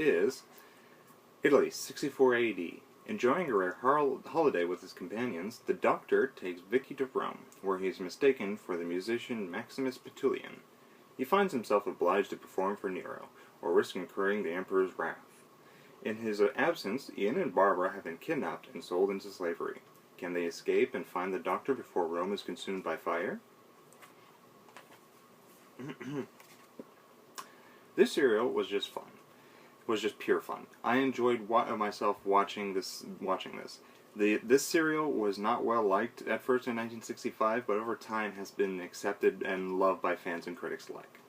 is Italy, 64 AD. Enjoying a rare holiday with his companions, the Doctor takes Vicky to Rome, where he is mistaken for the musician Maximus Pettulian. He finds himself obliged to perform for Nero, or risk incurring the Emperor's wrath. In his absence, Ian and Barbara have been kidnapped and sold into slavery. Can they escape and find the Doctor before Rome is consumed by fire? This serial was just fun. It was just pure fun. I enjoyed myself watching this. This serial was not well liked at first in 1965, but over time has been accepted and loved by fans and critics alike.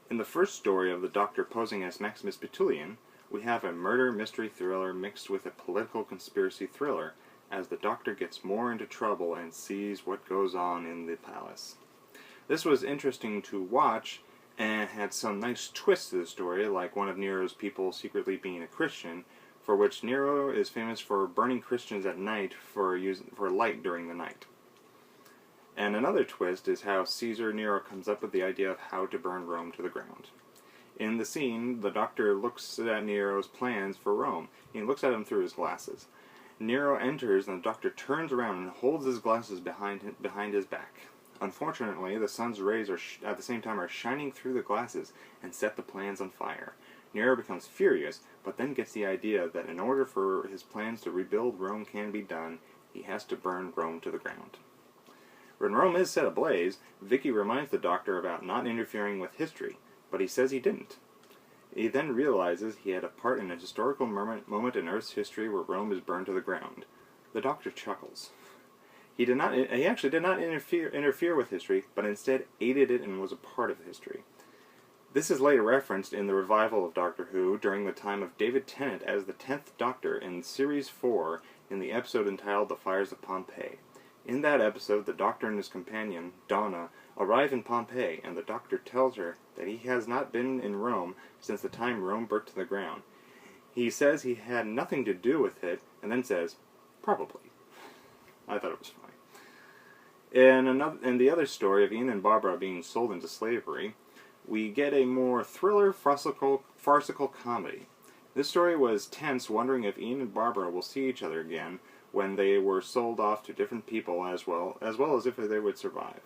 In the first story of the Doctor posing as Maximus Pettulian, we have a murder mystery thriller mixed with a political conspiracy thriller, as the Doctor gets more into trouble and sees what goes on in the palace. This was interesting to watch, and had some nice twists to the story, like one of Nero's people secretly being a Christian, for which Nero is famous for burning Christians at night for light during the night. And another twist is how Caesar Nero comes up with the idea of how to burn Rome to the ground. In the scene, the Doctor looks at Nero's plans for Rome. He looks at them through his glasses. Nero enters, and the Doctor turns around and holds his glasses behind his back. Unfortunately, the sun's rays at the same time are shining through the glasses and set the plans on fire. Nero becomes furious, but then gets the idea that in order for his plans to rebuild Rome can be done, he has to burn Rome to the ground. When Rome is set ablaze, Vicky reminds the Doctor about not interfering with history, but he says he didn't. He then realizes he had a part in a historical moment in Earth's history where Rome is burned to the ground. The Doctor chuckles. He actually did not interfere with history, but instead aided it and was a part of history. This is later referenced in the revival of Doctor Who during the time of David Tennant as the 10th Doctor in Series 4 in the episode entitled The Fires of Pompeii. In that episode, the Doctor and his companion, Donna, arrive in Pompeii, and the Doctor tells her that he has not been in Rome since the time Rome burnt to the ground. He says he had nothing to do with it, and then says, probably. I thought it was funny. In the other story of Ian and Barbara being sold into slavery, we get a more thriller, farcical comedy. This story was tense, wondering if Ian and Barbara will see each other again when they were sold off to different people, as well as if they would survive.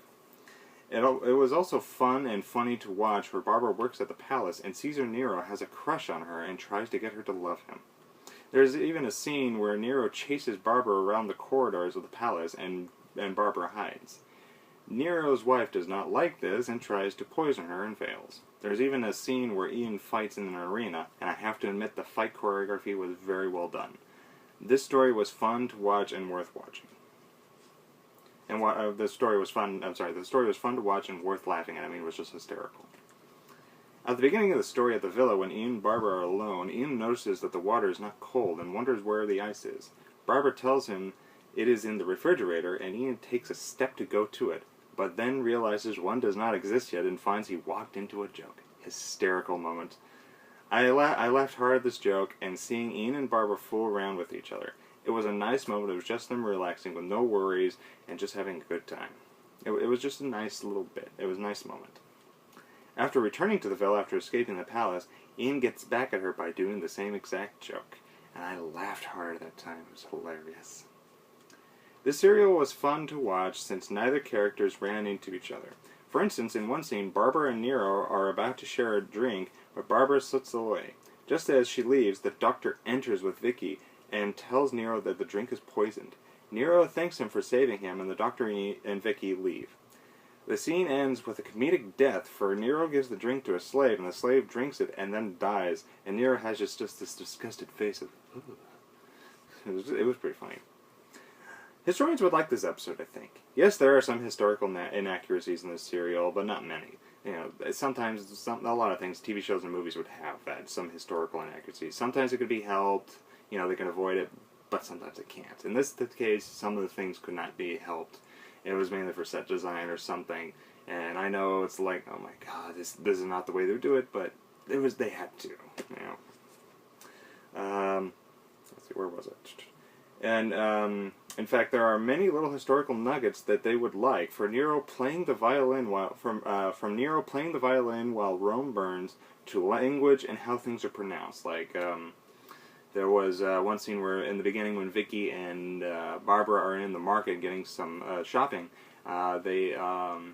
It was also fun and funny to watch where Barbara works at the palace and Caesar Nero has a crush on her and tries to get her to love him. There's even a scene where Nero chases Barbara around the corridors of the palace and Barbara hides. Nero's wife does not like this and tries to poison her and fails. There's even a scene where Ian fights in an arena, and I have to admit the fight choreography was very well done. This story was fun to watch and worth watching. And the story was fun to watch and worth laughing at. I mean, it was just hysterical. At the beginning of the story at the villa, when Ian and Barbara are alone, Ian notices that the water is not cold and wonders where the ice is. Barbara tells him it is in the refrigerator, and Ian takes a step to go to it, but then realizes one does not exist yet and finds he walked into a joke. Hysterical moment. I laughed hard at this joke and seeing Ian and Barbara fool around with each other. It was a nice moment. It was just them relaxing with no worries and just having a good time. It was just a nice little bit. It was a nice moment. After returning to the villa after escaping the palace, Ian gets back at her by doing the same exact joke. And I laughed hard at that time. It was hilarious. This serial was fun to watch since neither characters ran into each other. For instance, in one scene, Barbara and Nero are about to share a drink, but Barbara slips away. Just as she leaves, the Doctor enters with Vicky and tells Nero that the drink is poisoned. Nero thanks him for saving him, and the Doctor and Vicky leave. The scene ends with a comedic death, for Nero gives the drink to a slave, and the slave drinks it and then dies, and Nero has just this disgusted face of, ooh. It was pretty funny. Historians would like this episode, I think. Yes, there are some historical inaccuracies in this serial, but not many. You know, sometimes, a lot of things, TV shows and movies would have that, some historical inaccuracies. Sometimes it could be helped, you know, they can avoid it, but sometimes it can't. In this case, some of the things could not be helped. It was mainly for set design or something, and I know it's like, oh my god, this is not the way they do it, but they had to, you know. Let's see, where was it? And In fact, there are many little historical nuggets that they would like. For Nero playing the violin while from Nero playing the violin while Rome burns, to language and how things are pronounced. Like there was one scene where in the beginning when Vicky and Barbara are in the market getting some shopping, Barbara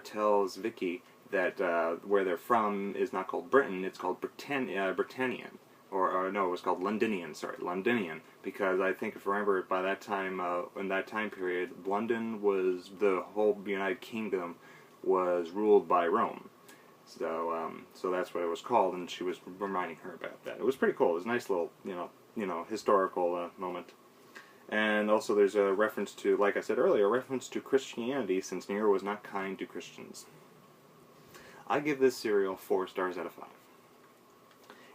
tells Vicky that where they're from is not called Britain, it's called Britannian. Or no, it was called Londinian, sorry, Londinian, because I think if you remember, by that time, in that time period, London was, the whole United Kingdom was ruled by Rome. So, so that's what it was called, and she was reminding her about that. It was pretty cool. It was a nice little, historical moment. And also there's a reference to, like I said earlier, a reference to Christianity, since Nero was not kind to Christians. I give this serial 4 stars out of 5.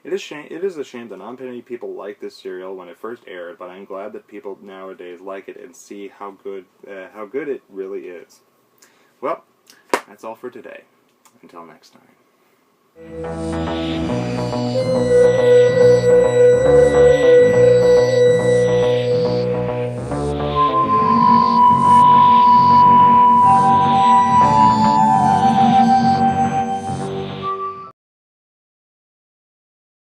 It is a shame that not many people liked this serial when it first aired, but I'm glad that people nowadays like it and see how good it really is. Well, that's all for today. Until next time.